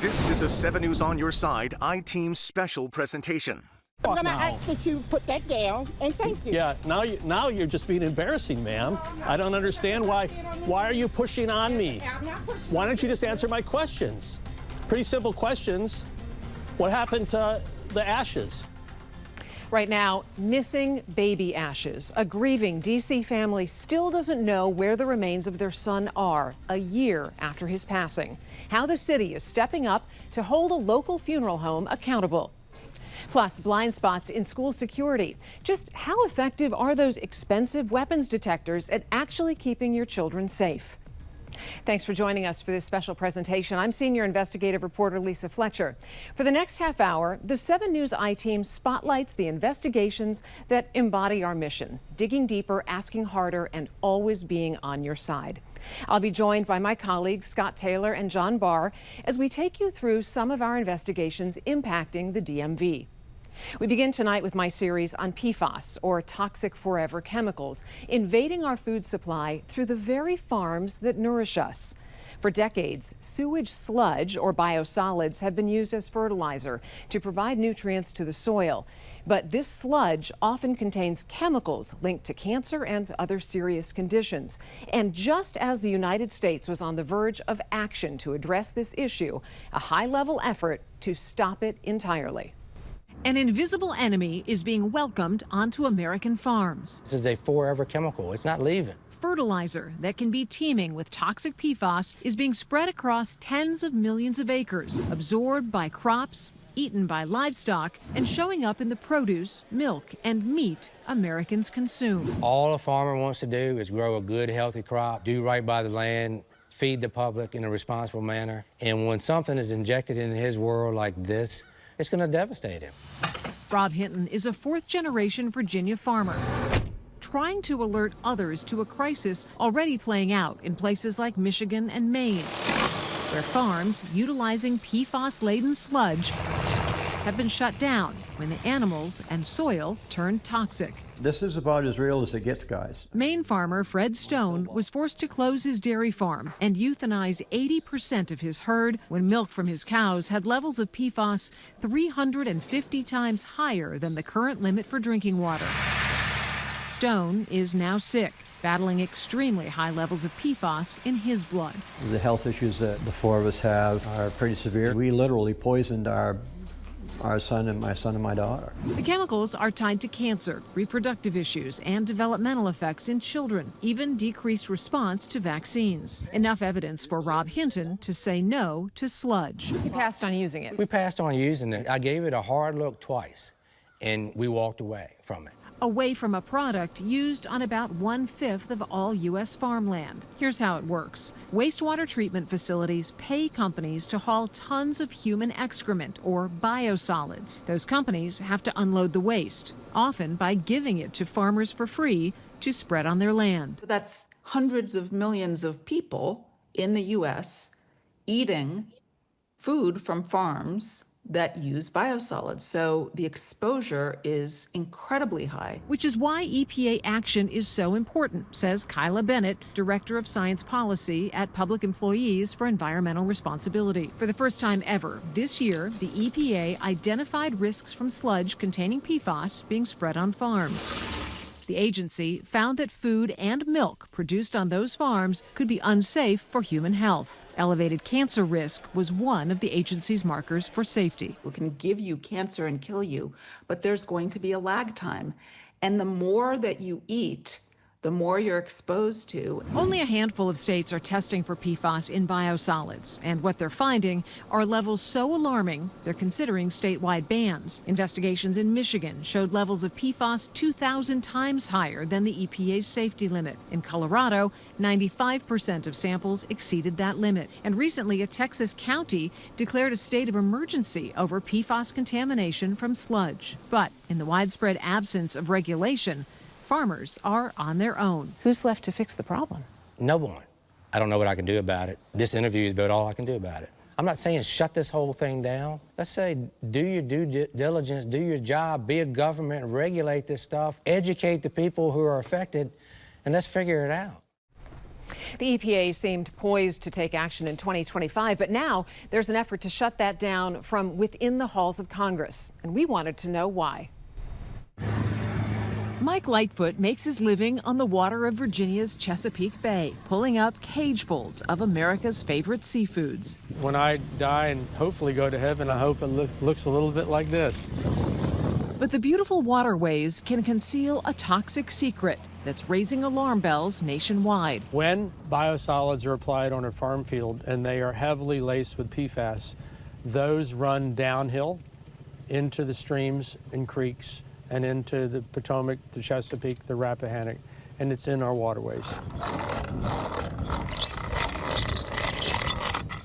This is a 7 News on Your Side I-Team special presentation. I'm going to ask that you put that down, and thank you. Yeah, now you're just being embarrassing, ma'am. I don't understand why are you pushing on me? Why don't you just answer my questions? Pretty simple questions. What happened to the ashes? Right now, missing baby ashes. A grieving D.C. family still doesn't know where the remains of their son are a year after his passing. How the city is stepping up to hold a local funeral home accountable. Plus, blind spots in school security. Just how effective are those expensive weapons detectors at actually keeping your children safe? Thanks for joining us for this special presentation. I'm senior investigative reporter Lisa Fletcher. For the next half hour, the 7 News I-Team spotlights the investigations that embody our mission, digging deeper, asking harder, and always being on your side. I'll be joined by my colleagues Scott Taylor and John Barr as we take you through some of our investigations impacting the DMV. We begin tonight with my series on PFAS, or toxic forever chemicals, invading our food supply through the very farms that nourish us. For decades, sewage sludge, or biosolids, have been used as fertilizer to provide nutrients to the soil. But this sludge often contains chemicals linked to cancer and other serious conditions. And just as the United States was on the verge of action to address this issue, a high-level effort to stop it entirely. An invisible enemy is being welcomed onto American farms. This is a forever chemical. It's not leaving. Fertilizer that can be teeming with toxic PFAS is being spread across tens of millions of acres, absorbed by crops, eaten by livestock, and showing up in the produce, milk, and meat Americans consume. All a farmer wants to do is grow a good, healthy crop, do right by the land, feed the public in a responsible manner. And when something is injected into his world like this, it's going to devastate him. Rob Hinton is a fourth-generation Virginia farmer, trying to alert others to a crisis already playing out in places like Michigan and Maine, where farms utilizing PFAS-laden sludge have been shut down when the animals and soil turned toxic. This is about as real as it gets, guys. Maine farmer Fred Stone was forced to close his dairy farm and euthanize 80% of his herd when milk from his cows had levels of PFAS 350 times higher than the current limit for drinking water. Stone is now sick, battling extremely high levels of PFAS in his blood. The health issues that the four of us have are pretty severe. We literally poisoned our son and my daughter. The chemicals are tied to cancer, reproductive issues, and developmental effects in children, even decreased response to vaccines. Enough evidence for Rob Hinton to say no to sludge. He passed on using it. We passed on using it. I gave it a hard look twice, and we walked away from it. Away from a product used on about 1/5 of all U.S. farmland. Here's how it works. Wastewater treatment facilities pay companies to haul tons of human excrement, or biosolids. Those companies have to unload the waste, often by giving it to farmers for free to spread on their land. That's hundreds of millions of people in the U.S. eating food from farms that use biosolids. So the exposure is incredibly high. Which is why EPA action is so important, says Kyla Bennett, Director of Science Policy at Public Employees for Environmental Responsibility. For the first time ever, this year, the EPA identified risks from sludge containing PFAS being spread on farms. The agency found that food and milk produced on those farms could be unsafe for human health. Elevated cancer risk was one of the agency's markers for safety. We can give you cancer and kill you, but there's going to be a lag time. And the more that you eat, the more you're exposed to. Only a handful of states are testing for PFAS in biosolids, and what they're finding are levels so alarming they're considering statewide bans. Investigations in Michigan showed levels of PFAS 2,000 times higher than the EPA's safety limit. In Colorado, 95% of samples exceeded that limit. And recently, a Texas county declared a state of emergency over PFAS contamination from sludge. But in the widespread absence of regulation, farmers are on their own. Who's left to fix the problem? No one. I don't know what I can do about it. This interview is about all I can do about it. I'm not saying shut this whole thing down. Let's say do your due diligence, do your job, be a government, regulate this stuff, educate the people who are affected, and let's figure it out. The EPA seemed poised to take action in 2025, but now there's an effort to shut that down from within the halls of Congress. And we wanted to know why. Mike Lightfoot makes his living on the water of Virginia's Chesapeake Bay, pulling up cagefuls of America's favorite seafoods. When I die and hopefully go to heaven, I hope it looks a little bit like this. But the beautiful waterways can conceal a toxic secret that's raising alarm bells nationwide. When biosolids are applied on a farm field and they are heavily laced with PFAS, those run downhill into the streams and creeks and into the Potomac, the Chesapeake, the Rappahannock, and it's in our waterways.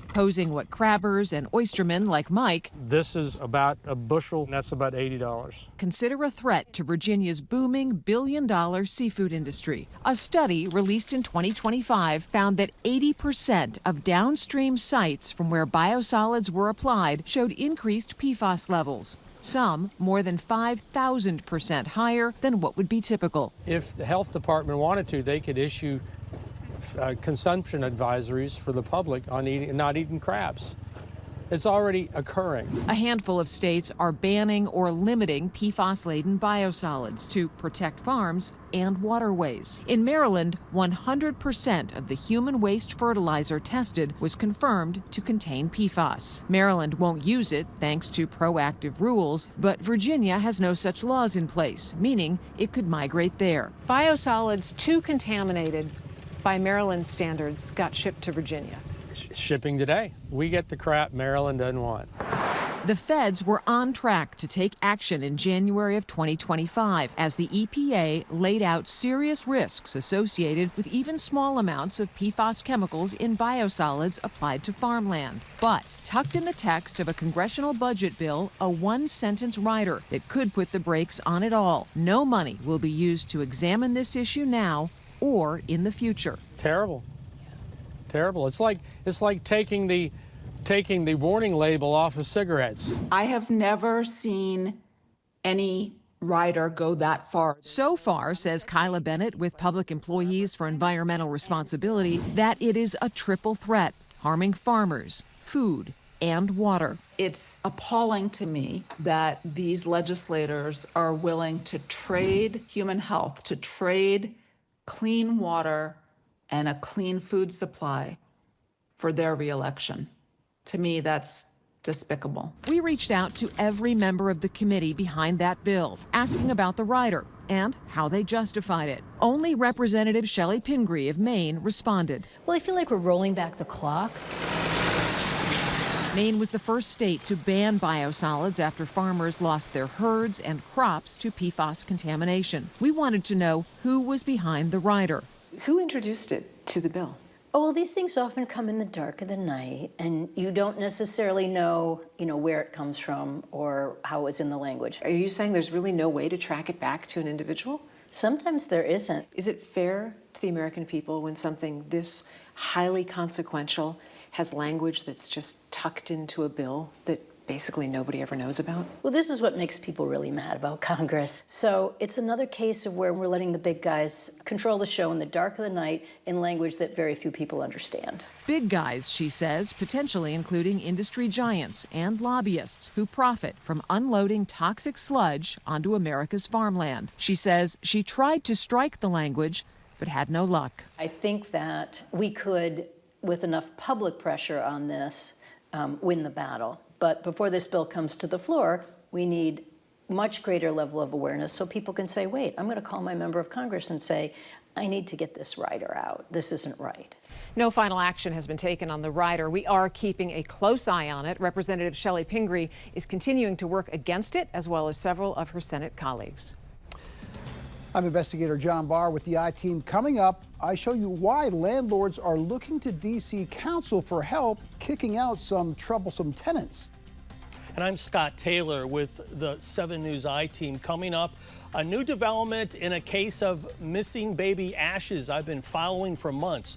Posing what crabbers and oystermen like Mike This is about a bushel, and that's about $80. consider a threat to Virginia's booming billion-dollar seafood industry. A study released in 2025 found that 80% of downstream sites from where biosolids were applied showed increased PFAS levels, some more than 5,000% higher than what would be typical. If the health department wanted to, they could issue consumption advisories for the public on not eating crabs. It's already occurring. A handful of states are banning or limiting PFAS-laden biosolids to protect farms and waterways. In Maryland, 100% of the human waste fertilizer tested was confirmed to contain PFAS. Maryland won't use it thanks to proactive rules, but Virginia has no such laws in place, meaning it could migrate there. Biosolids too contaminated by Maryland standards got shipped to Virginia. Shipping today. We get the crap Maryland doesn't want. The feds were on track to take action in January of 2025 as the EPA laid out serious risks associated with even small amounts of PFAS chemicals in biosolids applied to farmland. But tucked in the text of a congressional budget bill, a one-sentence rider that could put the brakes on it all. No money will be used to examine this issue now or in the future. Terrible. Terrible. It's like taking the warning label off of cigarettes. I have never seen any rider go that far. So far, says Kyla Bennett with Public Employees for Environmental Responsibility, that it is a triple threat, harming farmers, food, and water. It's appalling to me that these legislators are willing to trade human health, to trade clean water and a clean food supply for their reelection. To me, that's despicable. We reached out to every member of the committee behind that bill, asking about the rider and how they justified it. Only Representative Shelley Pingree of Maine responded. Well, I feel like we're rolling back the clock. Maine was the first state to ban biosolids after farmers lost their herds and crops to PFAS contamination. We wanted to know who was behind the rider. Who introduced it to the bill? Oh, well, these things often come in the dark of the night, and you don't necessarily know, where it comes from or how it was in the language. Are you saying there's really no way to track it back to an individual? Sometimes there isn't. Is it fair to the American people when something this highly consequential has language that's just tucked into a bill that basically nobody ever knows about? Well, this is what makes people really mad about Congress. So it's another case of where we're letting the big guys control the show in the dark of the night in language that very few people understand. Big guys, she says, potentially including industry giants and lobbyists who profit from unloading toxic sludge onto America's farmland. She says she tried to strike the language, but had no luck. I think that we could, with enough public pressure on this, win the battle. But before this bill comes to the floor, we need much greater level of awareness so people can say, wait, I'm going to call my member of Congress and say, I need to get this rider out. This isn't right. No final action has been taken on the rider. We are keeping a close eye on it. Representative Shelley Pingree is continuing to work against it, as well as several of her Senate colleagues. I'm investigator John Barr with the I-Team. Coming up, I show you why landlords are looking to D.C. Council for help kicking out some troublesome tenants. And I'm Scott Taylor with the 7 News I-Team. Coming up, a new development in a case of missing baby ashes I've been following for months.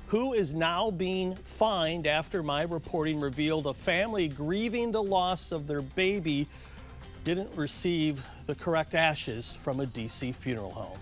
Who is now being fined after my reporting revealed a family grieving the loss of their baby didn't receive the correct ashes from a D.C. funeral home.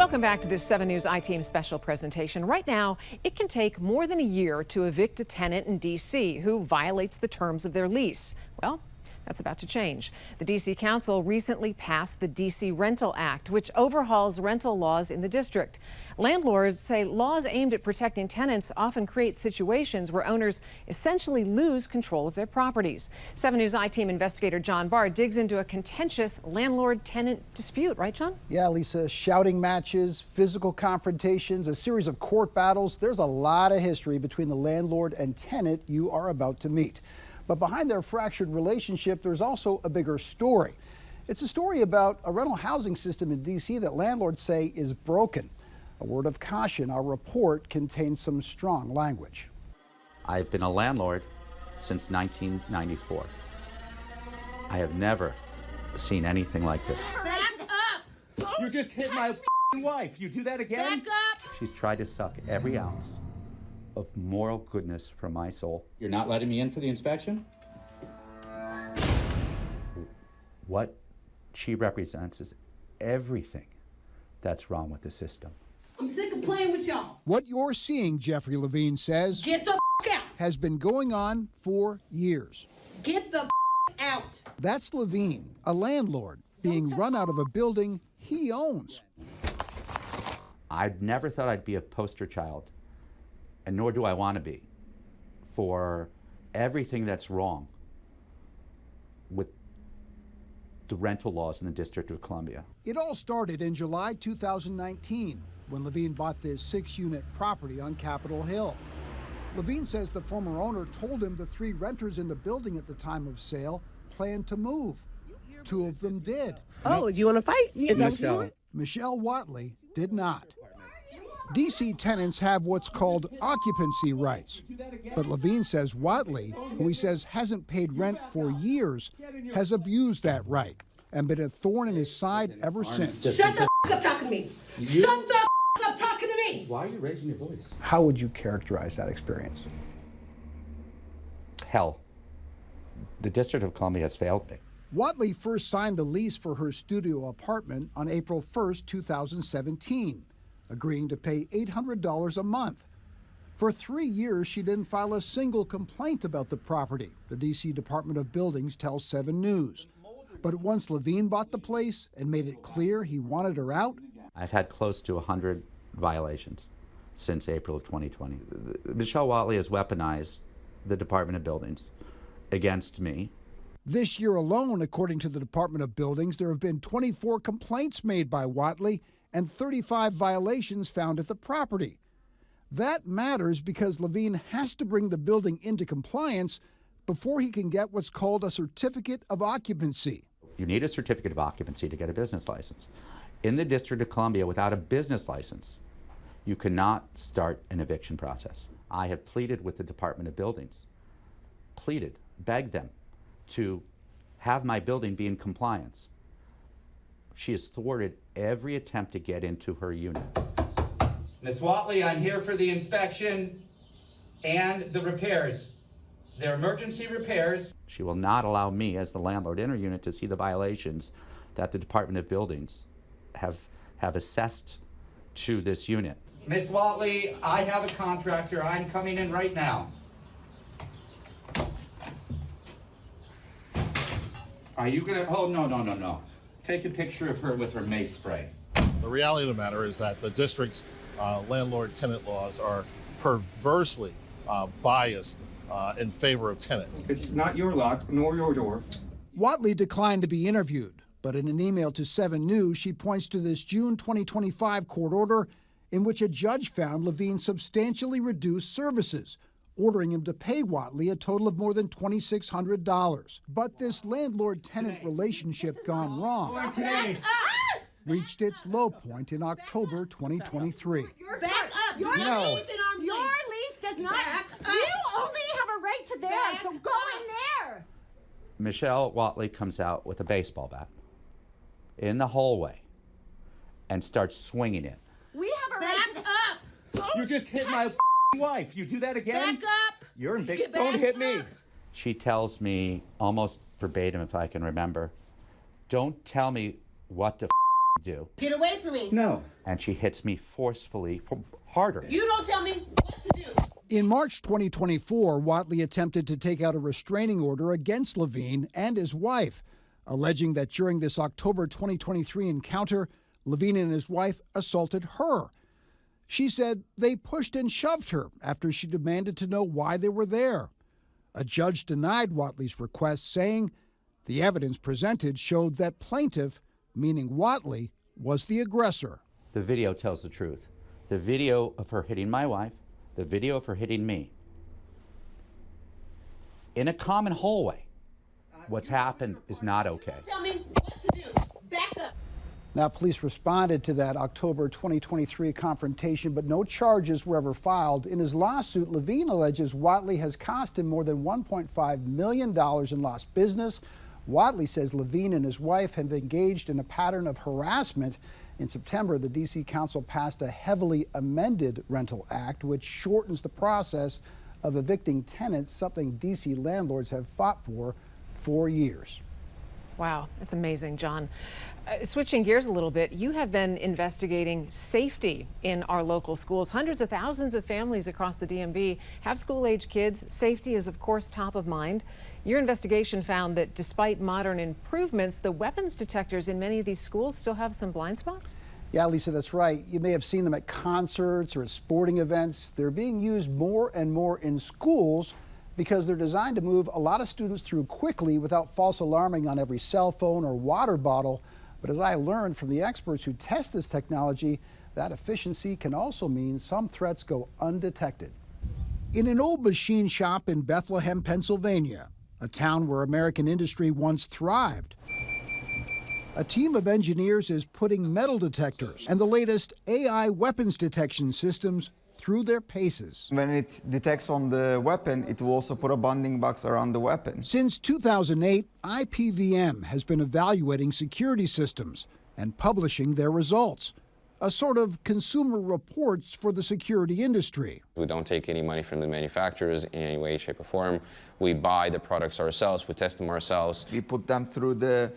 Welcome back to this 7 News I-Team special presentation. Right now, it can take more than a year to evict a tenant in D.C. who violates the terms of their lease. Well, that's about to change. The D.C. Council recently passed the D.C. Rental Act, which overhauls rental laws in the district. Landlords say laws aimed at protecting tenants often create situations where owners essentially lose control of their properties. 7 News I-Team investigator John Barr digs into a contentious landlord-tenant dispute. Right, John? Yeah, Lisa, shouting matches, physical confrontations, a series of court battles. There's a lot of history between the landlord and tenant you are about to meet. But behind their fractured relationship, there's also a bigger story. It's a story about a rental housing system in D.C. that landlords say is broken. A word of caution, our report contains some strong language. I've been a landlord since 1994. I have never seen anything like this. Back up! You just hit my wife. You do that again? Back up! She's tried to suck every ounce of moral goodness from my soul. You're not letting me in for the inspection? What she represents is everything that's wrong with the system. I'm sick of playing with y'all. What you're seeing, Jeffrey Levine says, Get the out. Has been going on for years. Get the out. That's Levine, a landlord, being run out of a building he owns. I never thought I'd be a poster child, and nor do I want to be, for everything that's wrong with the rental laws in the District of Columbia. It all started in July 2019 when Levine bought this 6-unit property on Capitol Hill. Levine says the former owner told him the 3 renters in the building at the time of sale planned to move. 2 of them did. Oh, you want to fight? Is that what you want? Michelle Watley did not. D.C. tenants have what's called occupancy rights. But Levine says Watley, who he says hasn't paid rent for years, has abused that right and been a thorn in his side ever since. Shut the up talking to me. Shut the up talking to me. Why are you raising your voice? How would you characterize that experience? Hell. The District of Columbia has failed me. Watley first signed the lease for her studio apartment on April 1st, 2017. Agreeing to pay $800 a month. For 3 years, she didn't file a single complaint about the property, the D.C. Department of Buildings tells 7 News. But once Levine bought the place and made it clear he wanted her out, I've had close to 100 violations since April of 2020. Michelle Watley has weaponized the Department of Buildings against me. This year alone, according to the Department of Buildings, there have been 24 complaints made by Watley and 35 violations found at the property. That matters because Levine has to bring the building into compliance before he can get what's called a certificate of occupancy. You need a certificate of occupancy to get a business license. In the District of Columbia, without a business license, you cannot start an eviction process. I have pleaded with the Department of Buildings, begged them to have my building be in compliance. She has thwarted every attempt to get into her unit. Miss Watley, I'm here for the inspection and the repairs. They're emergency repairs. She will not allow me as the landlord in her unit to see the violations that the Department of Buildings have assessed to this unit. Miss Watley, I have a contractor. I'm coming in right now. Are you gonna, oh, no. Take a picture of her with her mace spray. The reality of the matter is that the district's landlord-tenant laws are perversely biased in favor of tenants. It's not your lock nor your door. Watley declined to be interviewed, but in an email to 7 News, she points to this June 2025 court order in which a judge found Levine substantially reduced services, ordering him to pay Watley a total of more than $2,600. But this landlord-tenant relationship gone wrong reached its low point in October 2023. Back up. Your lease does not. You only have a right to there, so go in there. Michelle Watley comes out with a baseball bat in the hallway and starts swinging it. We have a right to up. You just hit my wife. You do that again? Back up. You're in big. Don't hit me. She tells me almost verbatim, if I can remember, don't tell me what to do. Get away from me. No. And she hits me forcefully, harder. You don't tell me what to do. In March 2024, Whatley attempted to take out a restraining order against Levine and his wife, alleging that during this October 2023 encounter, Levine and his wife assaulted her. She said they pushed and shoved her after she demanded to know why they were there. A judge denied Whatley's request, saying the evidence presented showed that plaintiff, meaning Whatley, was the aggressor. The video tells the truth. The video of her hitting my wife, the video of her hitting me. In a common hallway. What's happened is not okay. Tell me what to do. Back up. Now, police responded to that October 2023 confrontation, but no charges were ever filed. In his lawsuit, Levine alleges Whatley has cost him more than $1.5 million in lost business. Whatley says Levine and his wife have engaged in a pattern of harassment. In September, the D.C. Council passed a heavily amended rental act, which shortens the process of evicting tenants, something D.C. landlords have fought for years. Wow, that's amazing, John. Switching gears a little bit, you have been investigating safety in our local schools. Hundreds of thousands of families across the DMV have school-age kids. Safety is, of course, top of mind. Your investigation found that despite modern improvements, the weapons detectors in many of these schools still have some blind spots? Yeah, Lisa, that's right. You may have seen them at concerts or at sporting events. They're being used more and more in schools because they're designed to move a lot of students through quickly without false alarming on every cell phone or water bottle. But as I learned from the experts who test this technology, that efficiency can also mean some threats go undetected. In an old machine shop in Bethlehem, Pennsylvania, a town where American industry once thrived, a team of engineers is putting metal detectors and the latest AI weapons detection systems through their paces. When it detects on the weapon, it will also put a bonding box around the weapon. Since 2008, IPVM has been evaluating security systems and publishing their results, a sort of consumer reports for the security industry. We don't take any money from the manufacturers in any way, shape, or form. We buy the products ourselves, we test them ourselves. We put them through the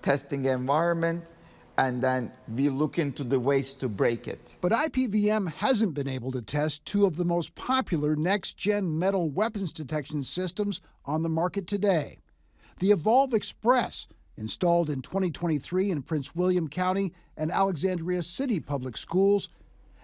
testing environment, and then we look into the ways to break it. But IPVM hasn't been able to test two of the most popular next-gen metal weapons detection systems on the market today. The Evolve Express, installed in 2023 in Prince William County and Alexandria City Public Schools,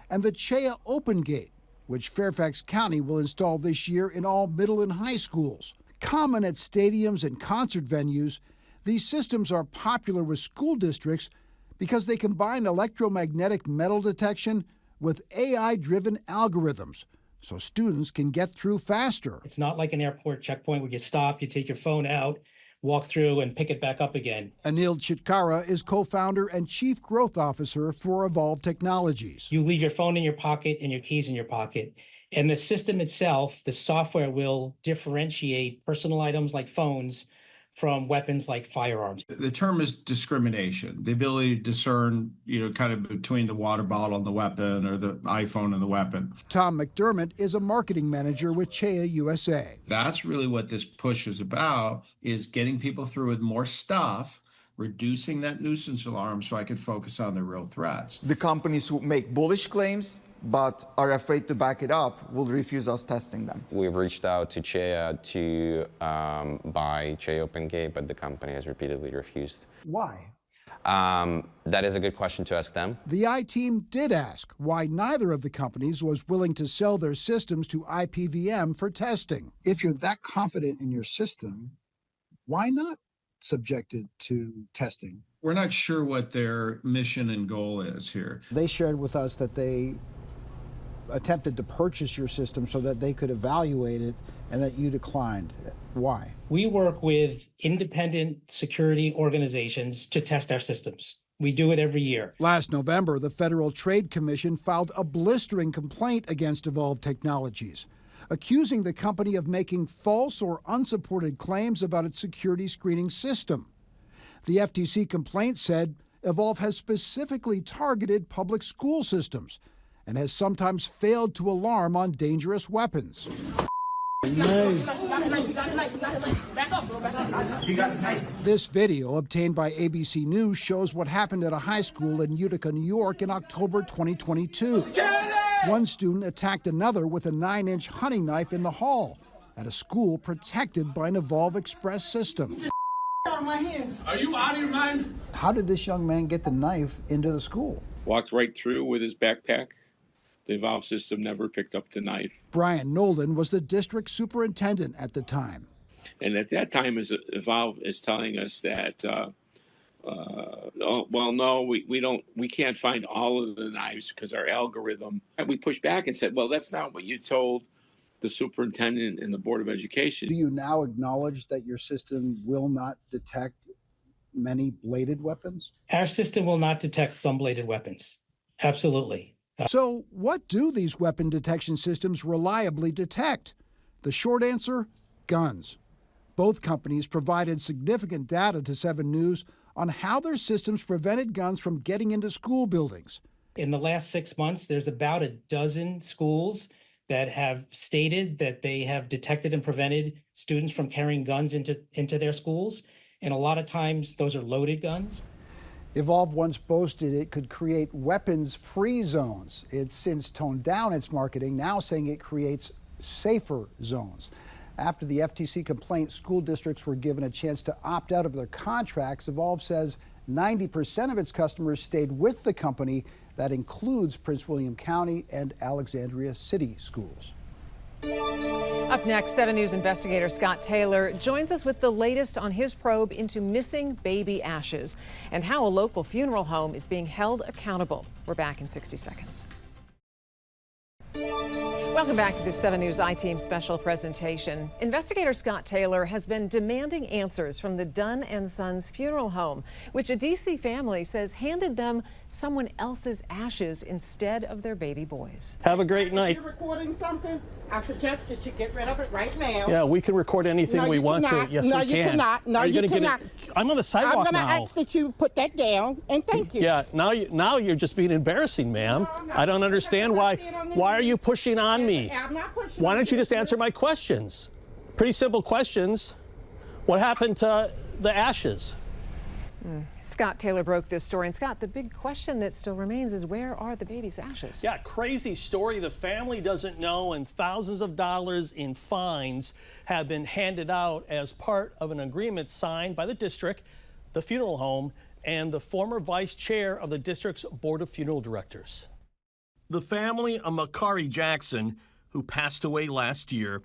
and the CHEA Open Gate, which Fairfax County will install this year in all middle and high schools. Common at stadiums and concert venues, these systems are popular with school districts because they combine electromagnetic metal detection with AI-driven algorithms, so students can get through faster. It's not like an airport checkpoint where you stop, you take your phone out, walk through, and pick it back up again. Anil Chitkara is co-founder and chief growth officer for Evolve Technologies. You leave your phone in your pocket and your keys in your pocket, and the system itself, the software, will differentiate personal items like phones from weapons like firearms. The term is discrimination, the ability to discern, kind of between the water bottle and the weapon or the iPhone and the weapon. Tom McDermott is a marketing manager with CHEA USA. That's really what this push is about, is getting people through with more stuff, reducing that nuisance alarm so I can focus on the real threats. The companies who make bullish claims but are afraid to back it up will refuse us testing them. We've reached out to CHEA to buy CHEA Open Gate, but the company has repeatedly refused. Why? That is a good question to ask them. The I-Team did ask why neither of the companies was willing to sell their systems to IPVM for testing. If you're that confident in your system, why not subject it to testing? We're not sure what their mission and goal is here. They shared with us that they attempted to purchase your system so that they could evaluate it and that you declined. Why? We work with independent security organizations to test our systems. We do it every year. Last November, the Federal Trade Commission filed a blistering complaint against Evolve Technologies, accusing the company of making false or unsupported claims about its security screening system. The FTC complaint said Evolve has specifically targeted public school systems and has sometimes failed to alarm on dangerous weapons. This video, obtained by ABC News, shows what happened at a high school in Utica, New York in October 2022. One student attacked another with a 9-inch hunting knife in the hall at a school protected by an Evolve Express system. Are you out of your mind? How did this young man get the knife into the school? Walked right through with his backpack. The Evolve system never picked up the knife. Brian Nolan was the district superintendent at the time. And at that time, Evolve is telling us that, we can't find all of the knives because our algorithm. And we pushed back and said, well, that's not what you told the superintendent and the Board of Education. Do you now acknowledge that your system will not detect many bladed weapons? Our system will not detect some bladed weapons. Absolutely. So what do these weapon detection systems reliably detect? The short answer, guns. Both companies provided significant data to 7 News on how their systems prevented guns from getting into school buildings. In the last 6 months, there's about a dozen schools that have stated that they have detected and prevented students from carrying guns into their schools. And a lot of times, those are loaded guns. Evolve once boasted it could create weapons-free zones. It's since toned down its marketing, now saying it creates safer zones. After the FTC complaint, school districts were given a chance to opt out of their contracts. Evolve says 90% of its customers stayed with the company. That includes Prince William County and Alexandria City schools. Up next, 7 News investigator Scott Taylor joins us with the latest on his probe into missing baby ashes and how a local funeral home is being held accountable. We're back in 60 seconds. Welcome back to the 7 News I-Team special presentation. Investigator Scott Taylor has been demanding answers from the Dunn and Sons Funeral Home, which a D.C. family says handed them someone else's ashes instead of their baby boys. Have a great night. You're recording something? I suggest that you get rid of it right now. Yeah, we can record anything we want to. Yes, we can. No, you cannot. No, you cannot. I'm on the sidewalk now. I'm going to ask that you put that down, and thank you. Yeah, now you're just being embarrassing, ma'am. No, I don't understand why are you pushing on me? I'm not pushing. Why don't you just answer my questions? Pretty simple questions. What happened to the ashes? Scott Taylor broke this story. And Scott, the big question that still remains is where are the baby's ashes? Yeah, crazy story. The family doesn't know, and thousands of dollars in fines have been handed out as part of an agreement signed by the district, the funeral home, and the former vice chair of the district's Board of Funeral Directors. The family of Makari Jackson, who passed away last year,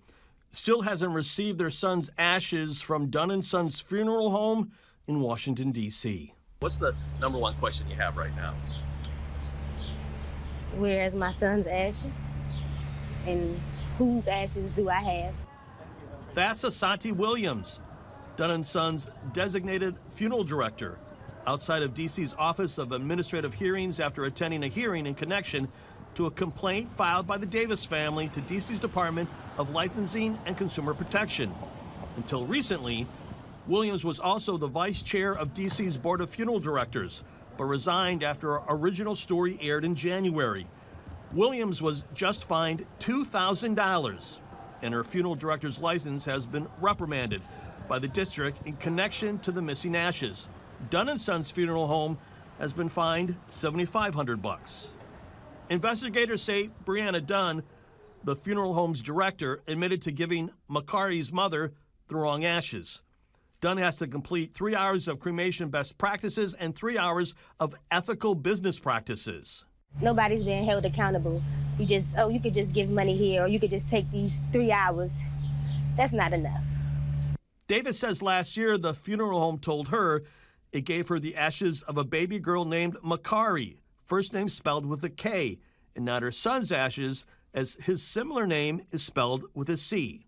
still hasn't received their son's ashes from Dunn & Sons Funeral Home in Washington, D.C. What's the number one question you have right now? Where's my son's ashes? And whose ashes do I have? That's Asante Williams, Dunn & Sons designated funeral director, outside of D.C.'s Office of Administrative Hearings after attending a hearing in connection to a complaint filed by the Davis family to D.C.'s Department of Licensing and Consumer Protection. Until recently, Williams was also the vice chair of D.C.'s Board of Funeral Directors, but resigned after our original story aired in January. Williams was just fined $2,000, and her funeral director's license has been reprimanded by the district in connection to the missing ashes. Dunn & Sons Funeral Home has been fined $7,500. Investigators say Brianna Dunn, the funeral home's director, admitted to giving Makari's mother the wrong ashes. Dunn has to complete 3 hours of cremation best practices and 3 hours of ethical business practices. Nobody's being held accountable. You could just give money here, or you could just take these 3 hours. That's not enough. Davis says last year the funeral home told her it gave her the ashes of a baby girl named Makari, first name spelled with a K, and not her son's ashes, as his similar name is spelled with a C.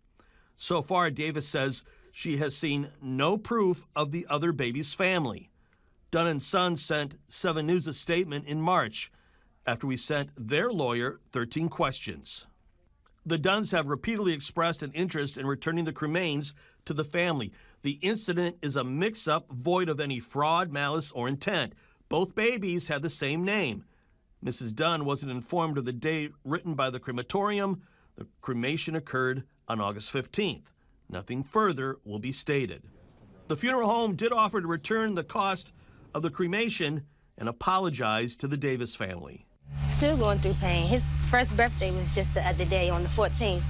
So far, Davis says she has seen no proof of the other baby's family. Dunn & Sons sent 7 News a statement in March after we sent their lawyer 13 questions. The Dunns have repeatedly expressed an interest in returning the cremains to the family. The incident is a mix-up void of any fraud, malice, or intent. Both babies had the same name. Mrs. Dunn wasn't informed of the date written by the crematorium, The cremation occurred on August 15th. Nothing further will be stated. The funeral home did offer to return the cost of the cremation and apologize to the Davis family. Still going through pain. His first birthday was just the other day on the 14th.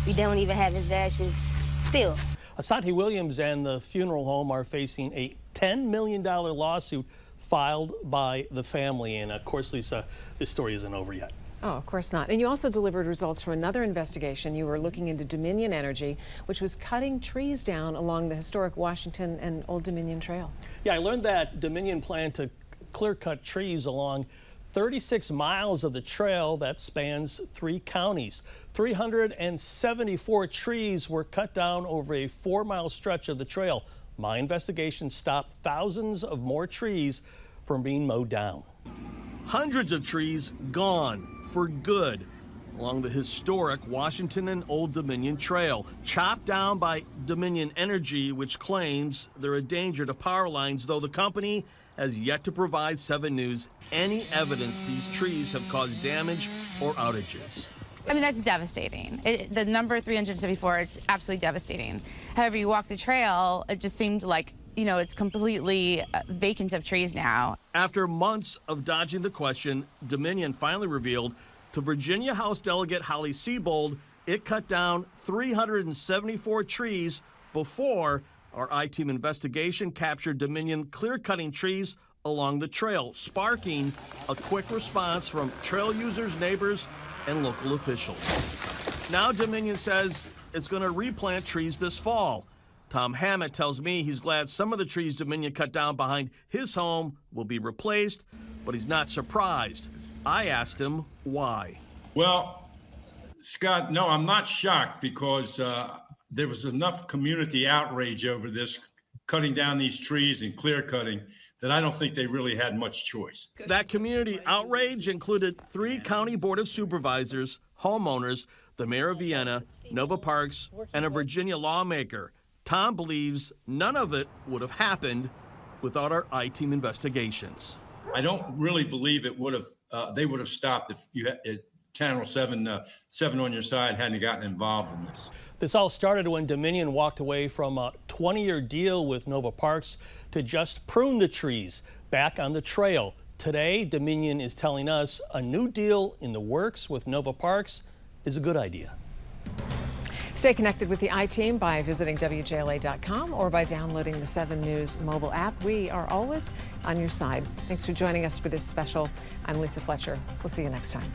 We don't even have his ashes still. Asante Williams and the funeral home are facing a $10 million lawsuit filed by the family. And of course, Lisa, this story isn't over yet. Oh, of course not. And you also delivered results from another investigation. You were looking into Dominion Energy, which was cutting trees down along the historic Washington and Old Dominion Trail. Yeah, I learned that Dominion planned to clear-cut trees along 36 miles of the trail that spans 3 counties. 374 trees were cut down over a 4-mile stretch of the trail. My investigation stopped thousands of more trees from being mowed down. Hundreds of trees gone for good along the historic Washington and Old Dominion Trail, chopped down by Dominion Energy, which claims they're a danger to power lines, though the company has yet to provide 7 News any evidence these trees have caused damage or outages. I mean, that's devastating. The number 374, it's absolutely devastating. However, you walk the trail, it just seemed like, you know, it's completely vacant of trees now. After months of dodging the question, Dominion finally revealed to Virginia House Delegate Holly Seibold it cut down 374 trees before our I-Team investigation captured Dominion clear-cutting trees along the trail, sparking a quick response from trail users, neighbors, and local officials. Now Dominion says it's going to replant trees this fall. Tom Hammett tells me he's glad some of the trees Dominion cut down behind his home will be replaced, but he's not surprised. I asked him why. Well, Scott, no, I'm not shocked because there was enough community outrage over this, cutting down these trees and clear cutting, that I don't think they really had much choice. That community outrage included 3 county board of supervisors, homeowners, the mayor of Vienna, Nova Parks, and a Virginia lawmaker. Tom believes none of it would have happened without our I-Team investigations. I don't really believe it would have. They would have stopped if you had Channel 7 on your side hadn't gotten involved in this. This all started when Dominion walked away from a 20-year deal with Nova Parks to just prune the trees back on the trail. Today, Dominion is telling us a new deal in the works with Nova Parks is a good idea. Stay connected with the I-Team by visiting WJLA.com or by downloading the 7 News mobile app. We are always on your side. Thanks for joining us for this special. I'm Lisa Fletcher. We'll see you next time.